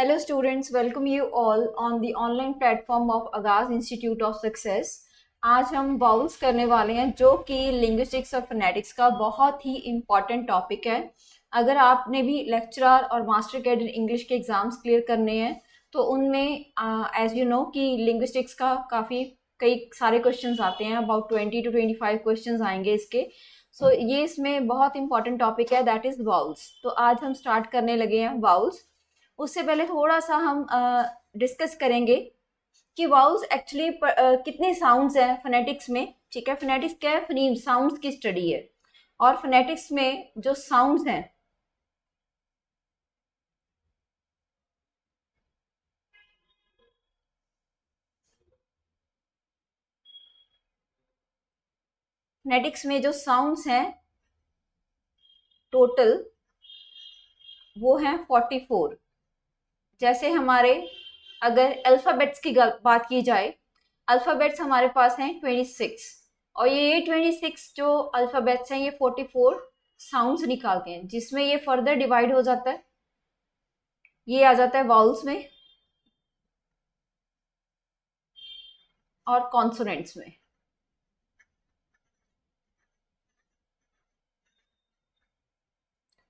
Hello students, welcome you all on the online platform of Agaz Institute of Success। आज हम vowels करने वाले हैं जो कि लिंग्विस्टिक्स और फोनेटिक्स का बहुत ही इम्पॉर्टेंट टॉपिक है। अगर आपने भी लेक्चरर और मास्टर कैडेट इंग्लिश के एग्ज़ाम्स क्लियर करने हैं तो उनमें एज यू नो कि लिंग्विस्टिक्स का कई सारे क्वेश्चंस आते हैं, अबाउट 20 to 25 क्वेश्चंस आएंगे इसके। ये इसमें बहुत इंपॉर्टेंट टॉपिक है, दैट इज़ वाउल्स। तो आज हम स्टार्ट करने लगे हैं वाउल्स। उससे पहले थोड़ा सा हम डिस्कस करेंगे कि वाउल्स एक्चुअली कितने साउंड्स हैं फोनेटिक्स में। ठीक है, फोनेटिक्स क्या है? फोनीम साउंड्स की स्टडी है। और फोनेटिक्स में जो साउंड्स हैं, फोनेटिक्स में जो साउंड्स हैं टोटल वो हैं 44। जैसे हमारे अगर अल्फ़ाबेट्स की बात की जाए, अल्फ़ाबेट्स हमारे पास हैं 26, और ये 26 जो अल्फ़ाबेट्स हैं ये 44 साउंड्स निकालते हैं, जिसमें ये फर्दर डिवाइड हो जाता है, ये आ जाता है वाउल्स में और कॉन्सोनेंट्स में।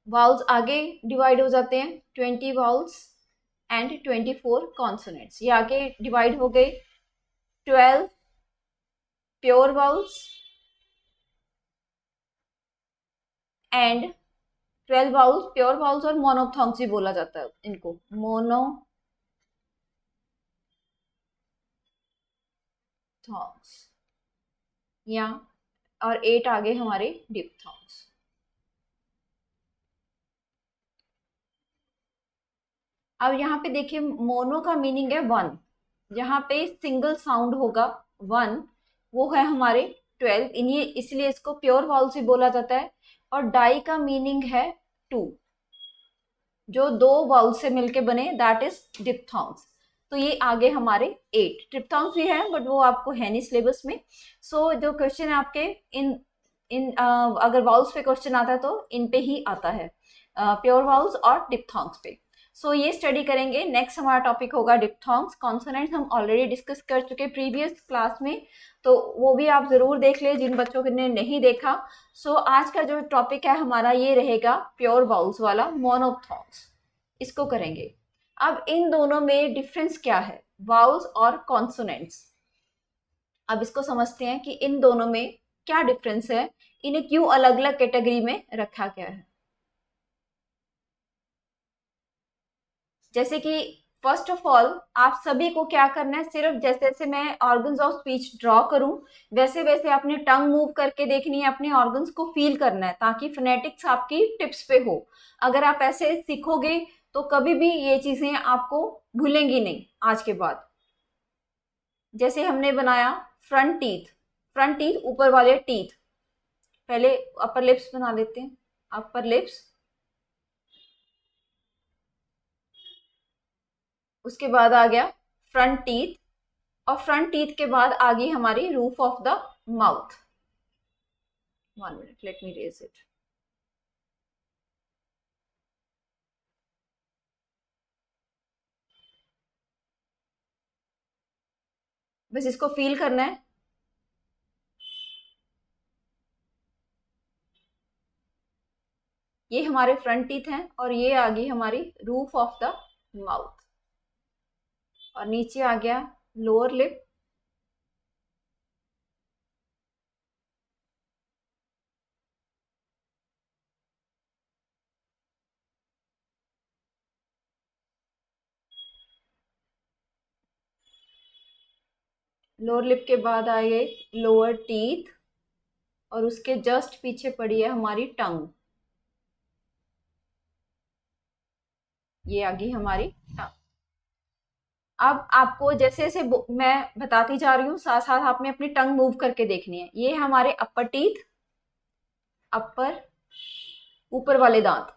वाउल्स आगे डिवाइड हो जाते हैं 20 वाउल्स एंड 24 कॉन्सोनेंट्स। ये आगे डिवाइड हो गए 12 pure vowels and 12 vowels pure vowels, और मोनोप्थॉन्ग्स भी बोला जाता है इनको, मोनोथॉन्ग्स। या और 8 आगे हमारे डिप्थॉन्ग्स। अब यहाँ पे देखिए, मोनो का मीनिंग है वन, जहाँ पे सिंगल साउंड होगा वन, वो है हमारे 12, इन्हीं इसलिए इसको प्योर वाउल्स भी बोला जाता है। और डाई का मीनिंग है टू, जो दो वाउल से मिलके बने, दैट इज डिप्थॉन्ग्स। तो ये आगे हमारे 8 ट्रिप्थॉन्ग्स भी हैं, बट वो आपको है नहीं सिलेबस में। जो क्वेश्चन है आपके इन इन अगर वाउल्स पे क्वेश्चन आता है तो इन पे ही आता है, प्योर वाउल्स और डिप्थॉन्ग्स पे। ये स्टडी करेंगे। नेक्स्ट हमारा टॉपिक होगा डिप्थॉन्ग्स। कॉन्सोनेंट्स हम ऑलरेडी डिस्कस कर चुके प्रीवियस क्लास में, तो वो भी आप जरूर देख ले जिन बच्चों ने नहीं देखा। आज का जो टॉपिक है हमारा ये रहेगा प्योर वाउल्स वाला, मोनोप्थॉन्ग्स, इसको करेंगे। अब इन दोनों में डिफरेंस क्या है, वाउल्स और कॉन्सोनेंट्स। अब इसको समझते हैं कि इन दोनों में क्या डिफरेंस है, इन्हें क्यों अलग अलग कैटेगरी में रखा गया है। जैसे कि फर्स्ट ऑफ ऑल आप सभी को क्या करना है, सिर्फ जैसे जैसे मैं ऑर्गन्स ऑफ स्पीच ड्रॉ करूं वैसे वैसे आपने टंग मूव करके देखनी है, अपने ऑर्गन्स को फील करना है, ताकि फोनेटिक्स आपकी टिप्स पे हो। अगर आप ऐसे सीखोगे तो कभी भी ये चीजें आपको भूलेंगी नहीं आज के बाद। जैसे हमने बनाया फ्रंट टीथ, फ्रंट टीथ ऊपर वाले टीथ, पहले अपर लिप्स बना लेते हैं, अपर लिप्स, उसके बाद आ गया फ्रंट टीथ, और फ्रंट टीथ के बाद आ गई हमारी roof of the mouth. 1 minute, let me raise it. बस इसको फील करना है। ये हमारे फ्रंट टीथ हैं और ये आ गई हमारी रूफ ऑफ द माउथ, और नीचे आ गया लोअर लिप, लोअर लिप के बाद आए लोअर टीथ, और उसके जस्ट पीछे पड़ी है हमारी टंग, ये आ गई हमारी टंग। अब आपको जैसे जैसे मैं बताती जा रही हूँ साथ साथ आपने अपनी टंग मूव करके देखनी है। ये हमारे अपर टीथ, अपर ऊपर वाले दांत,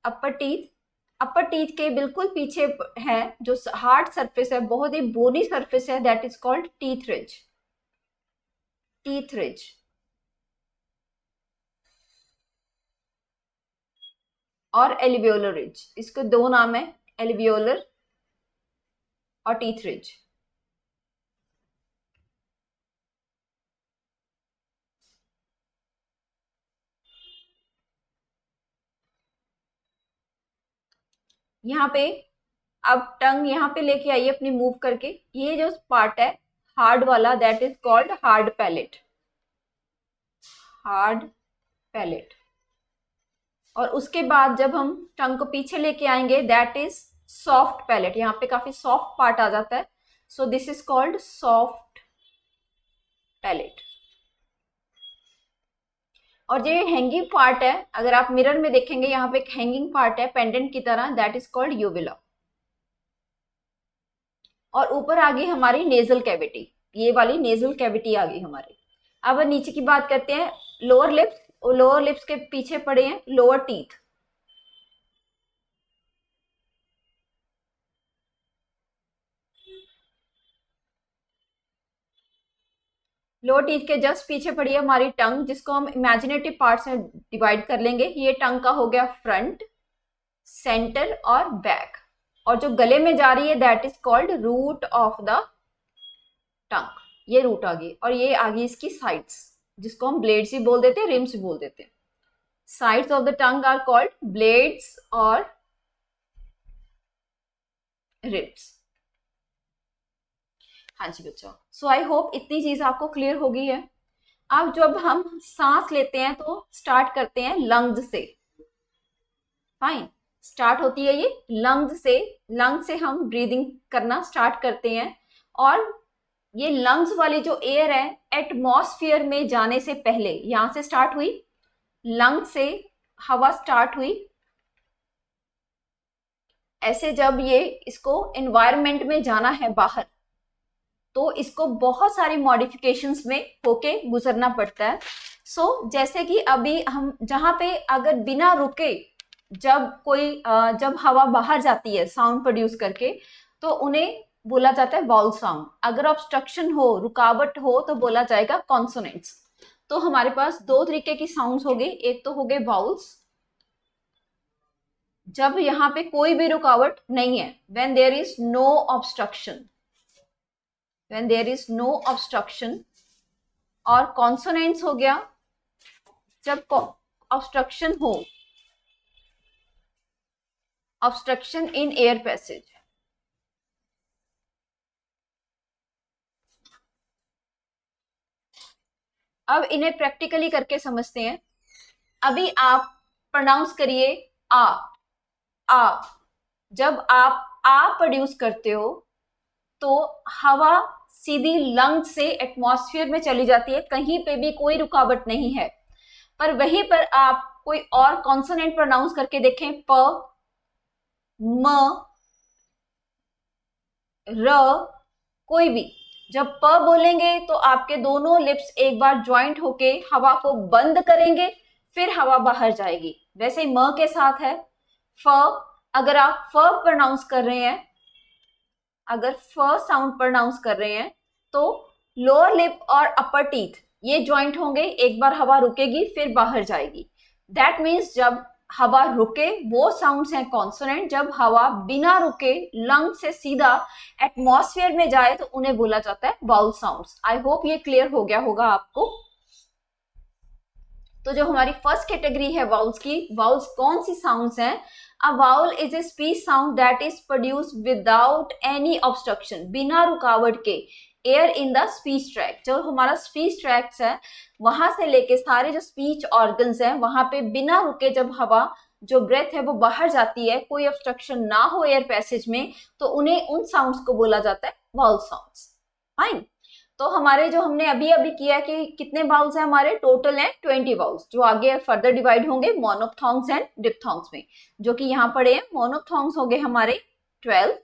अपर टीथ, अपर टीथ के बिल्कुल पीछे है जो हार्ड सरफेस है, बहुत ही बोनी सरफेस है, that is called teeth ridge, teeth ridge. और एल्वियोलर रिज, इसको दो नाम है, एल्वियोलर और टीथ रिज। यहाँ पे अब टंग यहाँ पे लेके आइए अपनी मूव करके। ये जो पार्ट है हार्ड वाला, that is called hard palate, hard palate. और उसके बाद जब हम टंग को पीछे लेके आएंगे दैट इज सॉफ्ट पैलेट। यहाँ पे काफी सॉफ्ट पार्ट आ जाता है, so this is called soft palate. और ये हैंगिंग पार्ट है, अगर आप मिरर में देखेंगे यहाँ पे एक हैंगिंग पार्ट है पेंडेंट की तरह, दैट इज कॉल्ड यूविला। और ऊपर आ गई हमारी नेजल कैविटी, ये वाली नेजल कैविटी आ गई हमारी। अब नीचे की बात करते हैं, लोअर लिप्स, और लोअर लिप्स के पीछे पड़े हैं लोअर टीथ। लोअर टीथ के जस्ट पीछे पड़ी है हमारी टंग, जिसको हम इमेजिनेटिव पार्ट्स में डिवाइड कर लेंगे। ये टंग का हो गया फ्रंट, सेंटर और बैक। और जो गले में जा रही है that is called root of the tongue, ये रूट आ गई। और ये आ गई इसकी साइड्स, जिसको हम ब्लेड्स भी बोल देते हैं, रिम्स भी बोल देते हैं। Sides of the tongue are called blades और रिब्स। हाँ जी बच्चों, सो आई होप इतनी चीज आपको क्लियर हो गई है। अब जब हम सांस लेते हैं तो स्टार्ट करते हैं लंग्स से। फाइन, स्टार्ट होती है ये लंग्स से। लंग से हम ब्रीदिंग करना स्टार्ट करते हैं। और ये लंग्स वाली जो एयर है एटमॉस्फेयर में जाने से पहले, यहां से स्टार्ट हुई, लंग से हवा स्टार्ट हुई, ऐसे जब ये इसको एनवायरनमेंट में जाना है बाहर, तो इसको बहुत सारी मॉडिफिकेशंस में होके गुजरना पड़ता है। सो जैसे कि अभी हम जहां पे अगर बिना रुके जब हवा बाहर जाती है साउंड प्रोड्यूस करके, तो उन्हें बोला जाता है वाउल साउंड। अगर ऑब्स्ट्रक्शन हो, रुकावट हो, तो बोला जाएगा कॉन्सोनेंट्स। तो हमारे पास दो तरीके की साउंड्स हो गई, एक तो हो गए वाउल्स, जब यहाँ पे कोई भी रुकावट नहीं है, when there is no obstruction, when there is no obstruction। और कॉन्सोनेंट्स हो गया जब ऑब्स्ट्रक्शन हो, ऑब्स्ट्रक्शन इन एयर पैसेज। अब इन्हें प्रैक्टिकली करके समझते हैं। अभी आप प्रोनाउंस करिए आ, आ। जब आप आ प्रोड्यूस करते हो तो हवा सीधी लंग से एटमॉस्फेयर में चली जाती है, कहीं पे भी कोई रुकावट नहीं है। पर वहीं पर आप कोई और कॉन्सोनेंट प्रोनाउंस करके देखें, प, म, र, कोई भी। जब प बोलेंगे तो आपके दोनों लिप्स एक बार ज्वाइंट होके हवा को बंद करेंगे, फिर हवा बाहर जाएगी। वैसे ही म के साथ है फ। अगर आप फ प्रोनाउंस कर रहे हैं, अगर फ साउंड प्रोनाउंस कर रहे हैं, तो लोअर लिप और अपर टीथ ये ज्वाइंट होंगे, एक बार हवा रुकेगी फिर बाहर जाएगी। दैट मीन्स जब हवा रुके वो साउंड्स हैं कॉन्सोनेंट, जब हवा बिना रुके लंग से सीधा एटमॉस्फेयर में जाए तो उन्हें बोला जाता है वाउल साउंड्स। आई होप ये क्लियर हो गया होगा आपको। तो जो हमारी फर्स्ट कैटेगरी है वाउल्स की, वाउल्स कौन सी साउंड्स हैं? A vowel is a speech sound that is produce without any obstruction, बिना रुकावट के air in the speech tract. जो हमारा स्पीच ट्रैक्स है वहां से लेके सारे जो स्पीच ऑर्गन्स हैं वहां पे बिना रुके जब हवा जो ब्रेथ है वो बाहर जाती है, कोई ऑब्स्ट्रक्शन ना हो एयर पैसेज में, तो उन्हें उन साउंड्स को बोला जाता है वाउल साउंड्स। फाइन। तो हमारे जो हमने अभी अभी किया कि कितने वाउल्स हैं हमारे, टोटल हैं 20 वाउल्स, जो आगे फर्दर डिवाइड होंगे मोनोप्थॉन्ग्स एंड डिप्थॉन्ग्स में, जो कि यहाँ पड़े हैं। मोनोप्थॉन्ग्स हो गए हमारे 12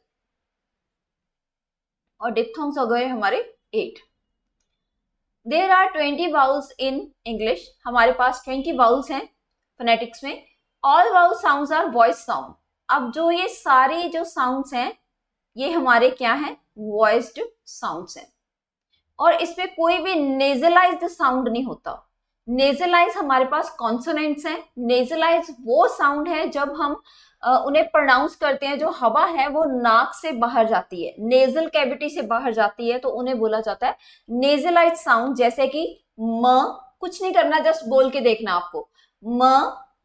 और डिप्थॉन्ग्स हो गए हमारे 8। There are 20 vowels in English, हमारे पास 20 वाउल्स हैं फोनेटिक्स में। All vowel sounds are voice sound. अब जो ये सारे जो साउंड्स हैं ये हमारे क्या हैं, वॉइस्ड साउंड्स हैं। और इसमें कोई भी नेजलाइज्ड साउंड नहीं होता। नेजलाइज हमारे पास कॉन्सोनेंट्स हैं। नेजलाइज वो साउंड है जब हम उन्हें प्रोनाउंस करते हैं, जो हवा है वो नाक से बाहर जाती है, नेजल कैविटी से बाहर जाती है, तो उन्हें बोला जाता है नेजलाइज साउंड। जैसे कि म, कुछ नहीं करना, जस्ट बोल के देखना आपको, म,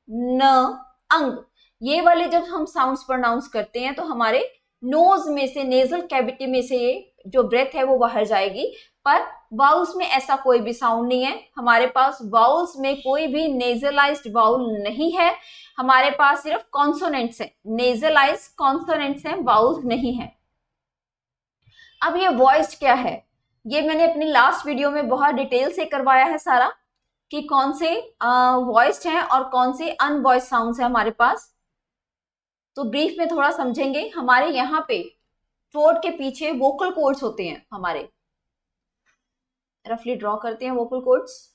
न, अंग, ये वाले जब हम साउंड्स प्रोनाउंस करते हैं तो हमारे नोज में से, नेजल कैविटी में से ये जो ब्रेथ है वो बाहर जाएगी। पर वाउल्स में ऐसा कोई भी साउंड नहीं है, हमारे पास वाउल्स में कोई भी नेजलाइज्ड वाउल नहीं है, हमारे पास सिर्फ कॉन्सोनेंट्स हैं, नेजलाइज्ड कॉन्सोनेंट्स हैं, वाउल्स नहीं है। अब ये वॉइस्ड क्या है, ये मैंने अपनी लास्ट वीडियो में बहुत डिटेल से करवाया है सारा, कि कौन से वॉइस्ड हैं और कौन से अनवॉइस्ड साउंड्स हैं हमारे पास। तो ब्रीफ में थोड़ा समझेंगे। हमारे यहाँ पे थ्रोट के पीछे वोकल कॉर्ड्स होते हैं, हमारे रफली ड्रॉ करते हैं वोकल कॉर्ड्स।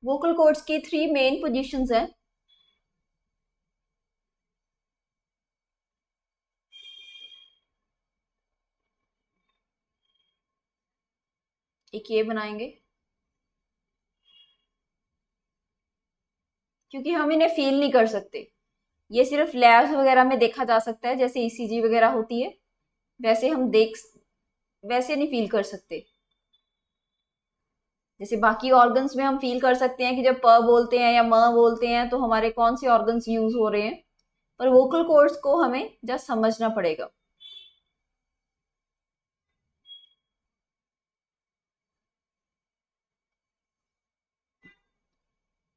वोकल कॉर्ड्स की 3 मेन पोजीशंस हैं। एक ये बनाएंगे, क्योंकि हम इन्हें फील नहीं कर सकते, ये सिर्फ लैब्स वगैरह में देखा जा सकता है, जैसे ईसीजी वगैरह होती है वैसे हम वैसे नहीं फील कर सकते। जैसे बाकी ऑर्गन्स में हम फील कर सकते हैं कि जब प बोलते हैं या म बोलते हैं तो हमारे कौन से ऑर्गन्स यूज हो रहे हैं, पर वोकल कॉर्ड्स को हमें जस्ट समझना पड़ेगा।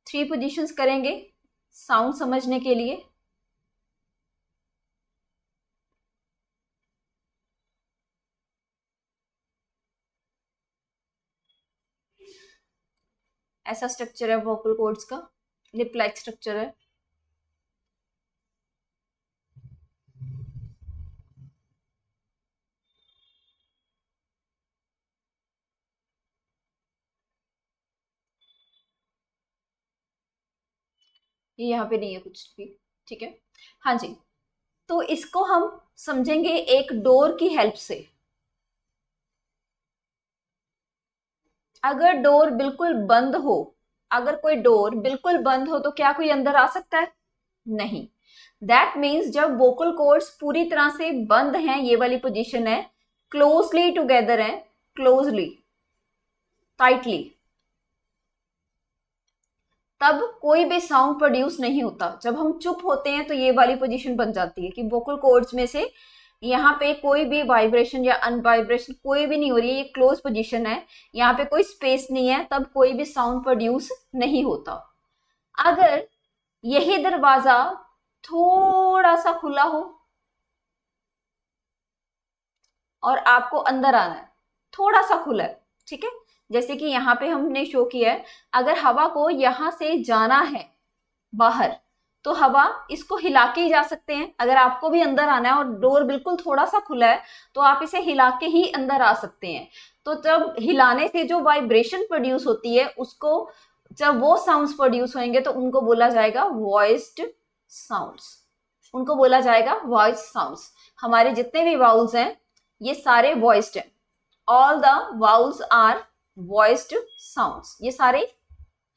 थ्री पोजीशंस करेंगे साउंड समझने के लिए। ऐसा स्ट्रक्चर है वोकल कॉर्ड्स का, लिप लाइक स्ट्रक्चर है। ये यहाँ पे नहीं है कुछ भी, ठीक है। हाँ जी, तो इसको हम समझेंगे एक डोर की हेल्प से। अगर डोर बिल्कुल बंद हो, अगर कोई डोर बिल्कुल बंद हो तो क्या कोई अंदर आ सकता है? नहीं। दैट मीन्स जब वोकल कॉर्ड्स पूरी तरह से बंद हैं, ये वाली पोजीशन है, क्लोजली टुगेदर है, क्लोजली, टाइटली, तब कोई भी साउंड प्रोड्यूस नहीं होता। जब हम चुप होते हैं तो ये वाली पोजीशन बन जाती है कि वोकल कॉर्ड्स में से यहाँ पे कोई भी वाइब्रेशन या अनवाइब्रेशन कोई भी नहीं हो रही है, ये क्लोज पोजीशन है, यहाँ पे कोई स्पेस नहीं है, तब कोई भी साउंड प्रोड्यूस नहीं होता। अगर यही दरवाजा थोड़ा सा खुला हो और आपको अंदर आना है, थोड़ा सा खुला है, ठीक है, जैसे कि यहाँ पे हमने शो किया है, अगर हवा को यहाँ से जाना है बाहर तो हवा इसको हिला के ही जा सकते हैं। अगर आपको भी अंदर आना है और डोर बिल्कुल थोड़ा सा खुला है तो आप इसे हिला के ही अंदर आ सकते हैं। तो जब हिलाने से जो वाइब्रेशन प्रोड्यूस होती है, उसको जब वो साउंड्स प्रोड्यूस होंगे तो उनको बोला जाएगा वॉइस्ड साउंड्स, उनको बोला जाएगा वॉइस साउंड्स। हमारे जितने भी वाउल्स हैं ये सारे वॉइस्ड हैं, all the vowels are voiced sounds, ये सारे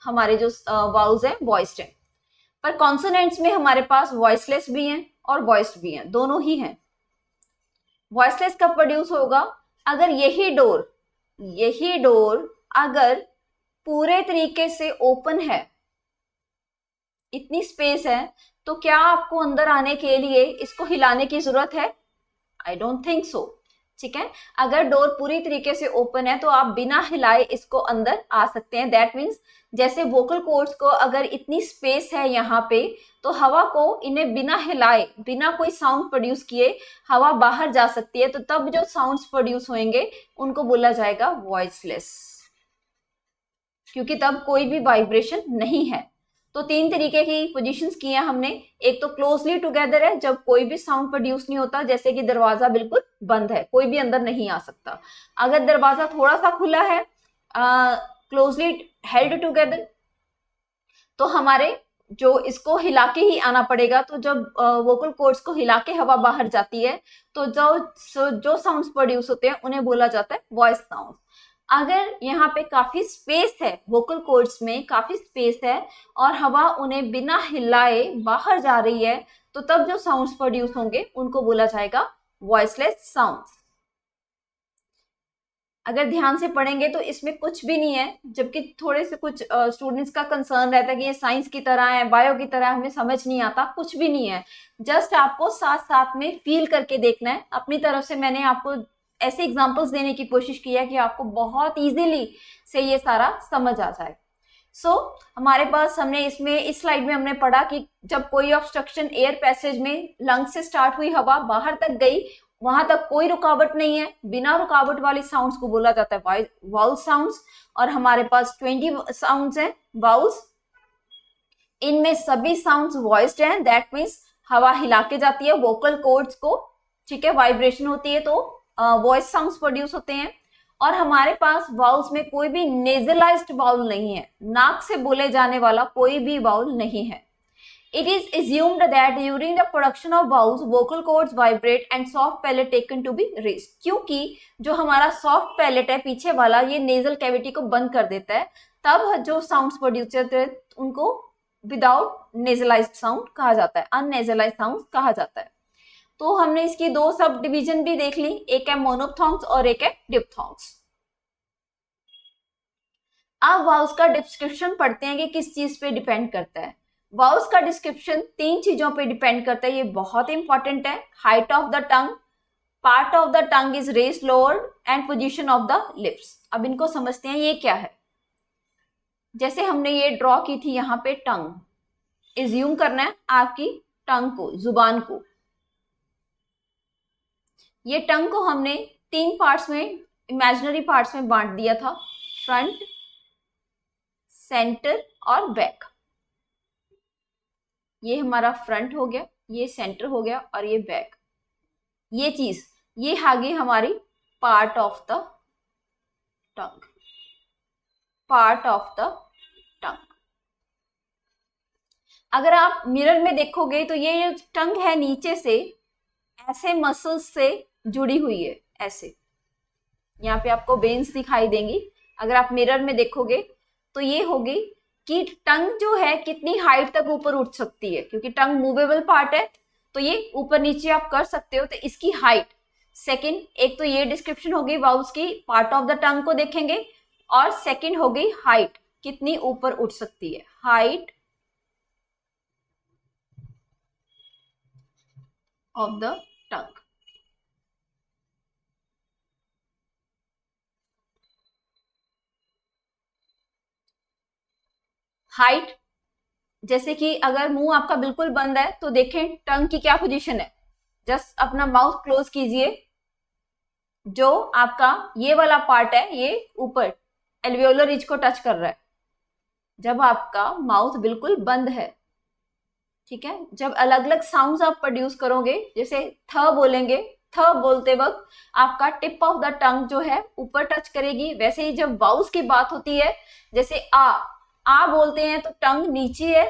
हमारे जो वाउल्स हैं वॉइस्ड हैं। पर कॉन्सोनेंट्स में हमारे पास वॉइसलेस भी हैं और वॉइस्ड भी हैं, दोनों ही हैं। वॉइसलेस कब प्रोड्यूस होगा? अगर यही डोर अगर पूरे तरीके से ओपन है, इतनी स्पेस है, तो क्या आपको अंदर आने के लिए इसको हिलाने की जरूरत है? आई डोंट थिंक सो, ठीक है। अगर डोर पूरी तरीके से ओपन है तो आप बिना हिलाए इसको अंदर आ सकते हैं। दैट मीन्स जैसे वोकल कॉर्ड्स को अगर इतनी स्पेस है यहाँ पे, तो हवा को इन्हें बिना हिलाए, बिना कोई साउंड प्रोड्यूस किए हवा बाहर जा सकती है, तो तब जो साउंड्स प्रोड्यूस होंगे उनको बोला जाएगा वॉइसलेस, क्योंकि तब कोई भी वाइब्रेशन नहीं है। तो 3 तरीके की पोजीशंस की हैं हमने। एक तो क्लोजली टुगेदर है, जब कोई भी साउंड प्रोड्यूस नहीं होता, जैसे कि दरवाजा बिल्कुल बंद है, कोई भी अंदर नहीं आ सकता। अगर दरवाजा थोड़ा सा खुला है, क्लोजली हेल्ड टुगेदर, तो हमारे जो इसको हिला के ही आना पड़ेगा, तो जब वोकल कॉर्ड्स को हिला के हवा बाहर जाती है तो जो साउंड्स प्रोड्यूस होते हैं उन्हें बोला जाता है वॉइस साउंड। अगर यहाँ पे काफी स्पेस है, वोकल कॉर्ड्स में काफी स्पेस है और हवा उन्हें बिना हिलाए बाहर जा रही है, तो तब जो साउंड्स प्रोड्यूस होंगे उनको बोला जाएगा वॉइसलेस साउंड्स। अगर ध्यान से पढ़ेंगे तो इसमें कुछ भी नहीं है, जबकि थोड़े से कुछ स्टूडेंट्स का कंसर्न रहता है कि ये साइंस की तरह है, बायो की तरह, हमें समझ नहीं आता। कुछ भी नहीं है, जस्ट आपको साथ साथ में फील करके देखना है। अपनी तरफ से मैंने आपको ऐसे एग्जांपल्स देने की कोशिश की है कि आपको बहुत इजीली से ये सारा समझ आ जाए। हमारे पास हमने इस स्लाइड में हमने पढ़ा कि जब कोई ऑब्स्ट्रक्शन एयर पैसेज में लंग्स से स्टार्ट हुई, हवा बाहर तक गई, वहां तक कोई रुकावट नहीं है, बिना रुकावट वाली साउंड्स को बोला जाता है वाउल साउंड्स। और हमारे पास 20 साउंड्स हैं वाउल्स, इनमें सभी साउंड्स वॉइस्ड हैं, दैट मीन्स हवा हिला के जाती है वोकल कॉर्ड्स को, ठीक है, वाइब्रेशन होती है तो वॉइस साउंड्स प्रोड्यूस होते हैं। और हमारे पास वाउल्स में कोई भी नेजलाइज्ड वाउल नहीं है, नाक से बोले जाने वाला कोई भी वाउल नहीं है। It is assumed that during the production of vowels, vocal cords vibrate and soft palate taken to be raised. क्योंकि जो हमारा soft palate है पीछे वाला, ये nasal cavity को बंद कर देता है, तब जो sounds produce होते हैं उनको without nasalized sound कहा जाता है, unnasalized sounds कहा जाता है। तो हमने इसकी दो सब डिवीजन भी देख ली, एक है मोनोप्थॉन्ग्स और एक है डिप्थॉन्ग्स। अब वाउल्स का डिस्क्रिप्शन पढ़ते हैं कि किस चीज पे डिपेंड करता है। वाउल्स का डिस्क्रिप्शन 3 चीजों पे डिपेंड करता है, ये बहुत इंपॉर्टेंट है। Height of the tongue, part of the tongue is raised lowered and position of the lips. अब इनको समझते हैं ये क्या है। जैसे हमने ये ड्रॉ की थी यहाँ पे टंग, एज्यूम करना है आपकी टंग को, जुबान को। ये टंग को हमने 3 पार्ट्स में, इमेजिनरी पार्ट्स में बांट दिया था, फ्रंट, सेंटर और बैक। ये हमारा फ्रंट हो गया, ये सेंटर हो गया और ये बैक। ये चीज, ये आ गई हमारी part of the tongue, part of the टंग। अगर आप मिरर में देखोगे तो ये टंग है नीचे से ऐसे मसल्स से जुड़ी हुई है, ऐसे यहाँ पे आपको वेन्स दिखाई देंगी। अगर आप मिरर में देखोगे तो ये होगी कि टंग जो है कितनी हाइट तक ऊपर उठ सकती है, क्योंकि टंग मूवेबल पार्ट है तो ये ऊपर नीचे आप कर सकते हो। तो इसकी हाइट, सेकंड, एक तो ये डिस्क्रिप्शन हो गई वाउल्स की, पार्ट ऑफ द टंग को देखेंगे, और सेकंड हो गई हाइट, कितनी ऊपर उठ सकती है, height of the tongue. Height, जैसे कि अगर मुंह आपका बिल्कुल बंद है तो देखें टंग की क्या पोजीशन है। जस्ट अपना माउथ क्लोज कीजिए, जो आपका ये वाला पार्ट है ये ऊपर एल्वियोलर रिज को टच कर रहा है जब आपका माउथ बिल्कुल बंद है, ठीक है। जब अलग अलग साउंड्स आप प्रोड्यूस करोगे, जैसे थ बोलेंगे, थ बोलते वक्त आपका टिप ऑफ द टंग जो है ऊपर टच करेगी। वैसे ही जब वाउल्स की बात होती है, जैसे आ बोलते हैं तो टंग नीचे है,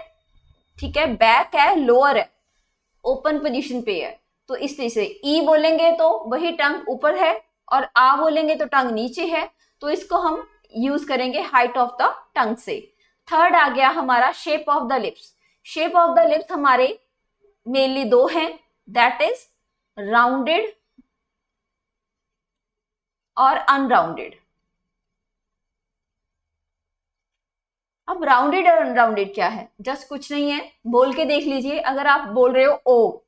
ठीक है, बैक है, लोअर है, ओपन पोजीशन पे है। तो इस तरह से ई बोलेंगे तो वही टंग ऊपर है, और आ बोलेंगे तो टंग नीचे है। तो इसको हम यूज करेंगे हाइट ऑफ द टंग से। थर्ड आ गया हमारा shape of the lips. Shape of the lips हमारे मेनली 2 हैं, दैट इज राउंडेड और अनराउंडेड। अब राउंडेड और अनराउंडेड क्या है, जस्ट कुछ नहीं है, बोल के देख लीजिए। अगर आप बोल रहे हो ओ,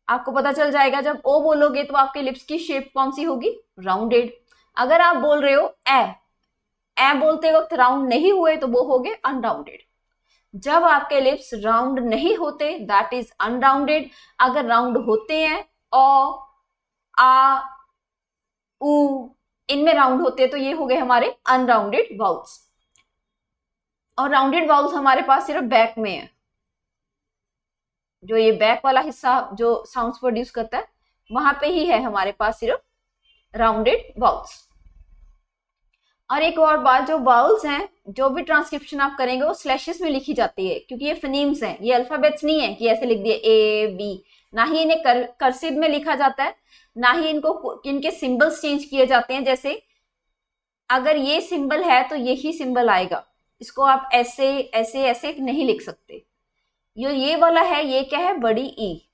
आपको पता चल जाएगा जब ओ बोलोगे तो आपके लिप्स की शेप कौन सी होगी, राउंडेड। अगर आप बोल रहे हो ए बोलते वक्त राउंड नहीं हुए तो वो हो गए अनराउंडेड। जब आपके लिप्स राउंड नहीं होते दैट इज अनराउंडेड। अगर राउंड होते हैं, ओ, आ, उ, इनमें राउंड होते हैं तो ये हो गए हमारे अनराउंडेड वाउल्स। और राउंडेड वाउल्स हमारे पास सिर्फ बैक में है, जो ये बैक वाला हिस्सा जो साउंड्स प्रोड्यूस करता है वहां पे ही है हमारे पास सिर्फ राउंडेड वाउल्स। और एक और बात, जो वाउल्स हैं, जो भी ट्रांसक्रिप्शन आप करेंगे वो स्लैशेस में लिखी जाती है, क्योंकि ये फिनीम्स हैं, ये अल्फाबेट्स नहीं है कि ऐसे लिख दिए ए बी। ना ही इन्हें कर्सिव में लिखा जाता है, ना ही इनको इनके सिंबल्स चेंज किए जाते हैं। जैसे अगर ये सिंबल है तो यही सिंबल आएगा, इसको आप ऐसे ऐसे ऐसे नहीं लिख सकते। ये वाला है, ये क्या है, बड़ी ई।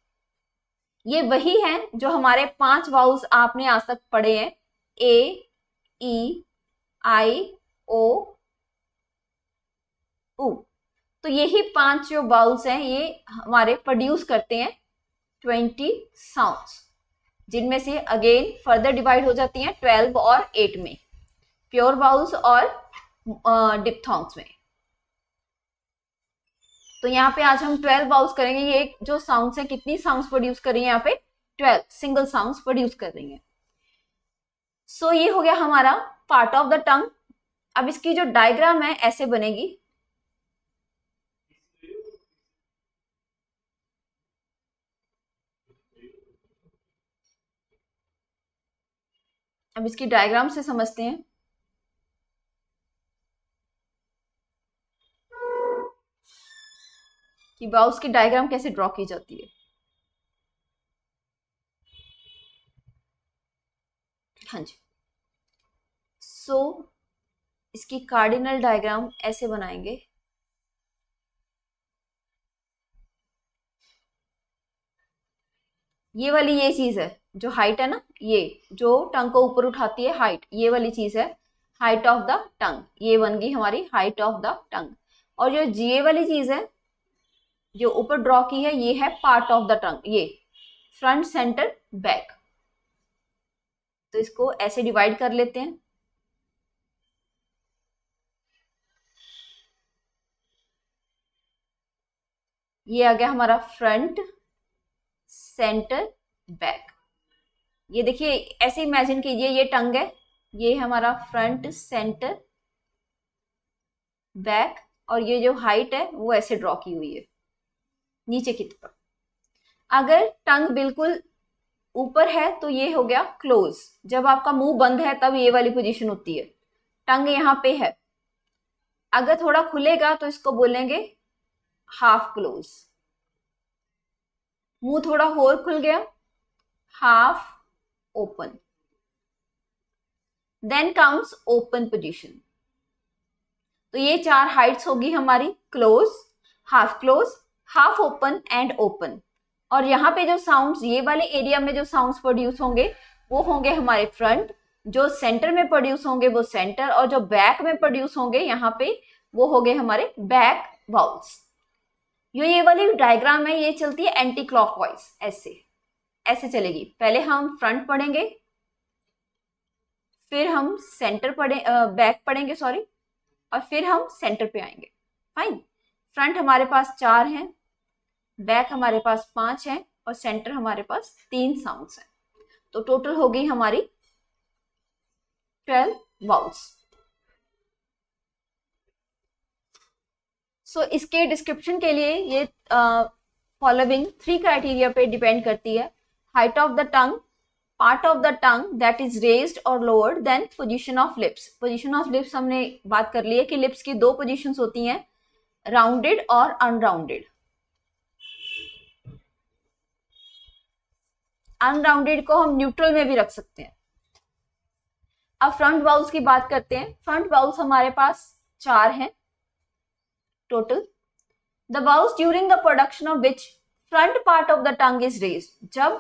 ये वही है जो हमारे 5 वाउल्स आपने आज तक पढ़े हैं, ए, ई, आई, ओ, उ। तो यही 5 जो वाउल्स हैं ये हमारे प्रोड्यूस करते हैं 20 साउंड्स, जिनमें से अगेन फर्दर डिवाइड हो जाती हैं 12 और 8 में, प्योर वाउल्स और डिप्थोंग्स में। तो यहाँ पे आज हम 12 वाउल्स करेंगे। ये जो साउंड्स हैं, कितनी साउंड्स प्रोड्यूस कर रही हैं यहाँ पे, 12 सिंगल साउंड्स प्रोड्यूस कर रही हैं। सो ये हो गया हमारा पार्ट ऑफ द टंग। अब इसकी जो डायग्राम है ऐसे बनेगी। अब इसकी डायग्राम से समझते हैं। कि वाउल्स की डायग्राम कैसे ड्रॉ की जाती है। हाँ जी। सो इसकी कार्डिनल डायग्राम ऐसे बनाएंगे। ये वाली ये चीज है जो हाइट है ना, ये जो टंग को ऊपर उठाती है हाइट, ये वाली चीज है हाइट ऑफ द टंग। ये बन गई हमारी हाइट ऑफ द टंग। और जो ये वाली चीज है जो ऊपर ड्रॉ की है, ये है पार्ट ऑफ द टंग, ये फ्रंट, सेंटर, बैक। तो इसको ऐसे डिवाइड कर लेते हैं। ये आ गया हमारा फ्रंट, सेंटर, बैक। ये देखिए ऐसे इमेजिन कीजिए, ये टंग है, ये हमारा फ्रंट, सेंटर, बैक, और ये जो हाइट है वो ऐसे ड्रॉ की हुई है नीचे की तरफ। अगर टंग बिल्कुल ऊपर है तो ये हो गया क्लोज। जब आपका मुंह बंद है तब ये वाली पोजीशन होती है। टंग यहाँ पे है, अगर थोड़ा खुलेगा तो इसको बोलेंगे हाफ क्लोज। मुंह थोड़ा और खुल गया, half open. Then comes open position. तो ये 4 हाइट्स होगी हमारी, close, half open and open. और यहाँ पे जो साउंड्स, ये वाले एरिया में जो साउंड्स प्रोड्यूस होंगे वो होंगे हमारे फ्रंट, जो सेंटर में प्रोड्यूस होंगे वो सेंटर, और जो बैक में प्रोड्यूस होंगे यहाँ पे वो होंगे हमारे बैक वाउल्स। ये वाली डायग्राम है, ये चलती है एंटी क्लॉकवाइज, ऐसे ऐसे चलेगी। पहले हम फ्रंट पढ़ेंगे, फिर हम सेंटर पढ़े बैक पढ़ेंगे सॉरी, और फिर हम सेंटर पे आएंगे। फाइन। फ्रंट हमारे पास 4 हैं, बैक हमारे पास 5 हैं, और सेंटर हमारे पास 3 साउंड्स हैं। तो टोटल हो गई हमारी 12 वाउल्स। सो इसके डिस्क्रिप्शन के लिए ये फॉलोइंग 3 क्राइटेरिया पे डिपेंड करती है। Height of the tongue, part of the tongue that is raised और lowered, then position of lips. Position of lips हमने बात कर ली है कि लिप्स की 2 पोजीशंस होती हैं, राउंडेड और अनराउंडेड। अनराउंडेड को हम न्यूट्रल में भी रख सकते हैं। अब फ्रंट वाउल्स की बात करते हैं। फ्रंट वाउल्स हमारे पास 4 हैं total. The vowels during the production of which front part of the tongue is raised. जब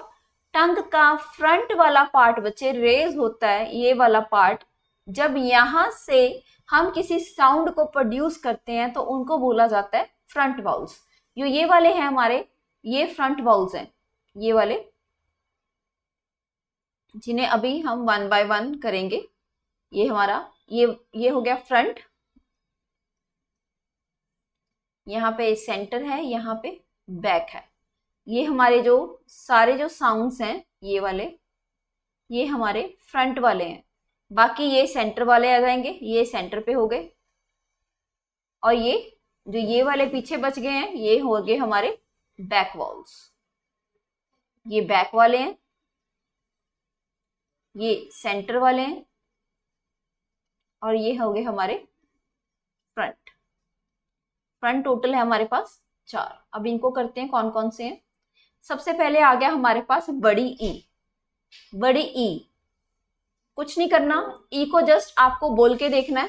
टंग का फ्रंट वाला पार्ट बच्चे रेज होता है, ये वाला पार्ट, जब यहां से हम किसी साउंड को प्रोड्यूस करते हैं तो उनको बोला जाता है फ्रंट वाउल्स। ये वाले हैं हमारे, ये फ्रंट वाउल्स हैं, ये वाले, जिन्हें अभी हम 1 बाय 1 करेंगे। ये हमारा ये हो गया फ्रंट, यहाँ पे सेंटर है, यहाँ पे बैक है। ये हमारे जो सारे जो साउंड्स हैं ये वाले, ये हमारे फ्रंट वाले हैं। बाकी ये सेंटर वाले आ जाएंगे, ये सेंटर पे हो गए। और ये जो ये वाले पीछे बच गए हैं ये हो गए हमारे बैक वाउल्स। ये बैक वाले हैं, ये सेंटर वाले हैं, और ये हो गए हमारे फ्रंट। फ्रंट टोटल है हमारे पास 4। अब इनको करते हैं कौन कौन से हैं। सबसे पहले आ गया हमारे पास बड़ी ई। बड़ी ई कुछ नहीं करना, ई को जस्ट आपको बोल के देखना है,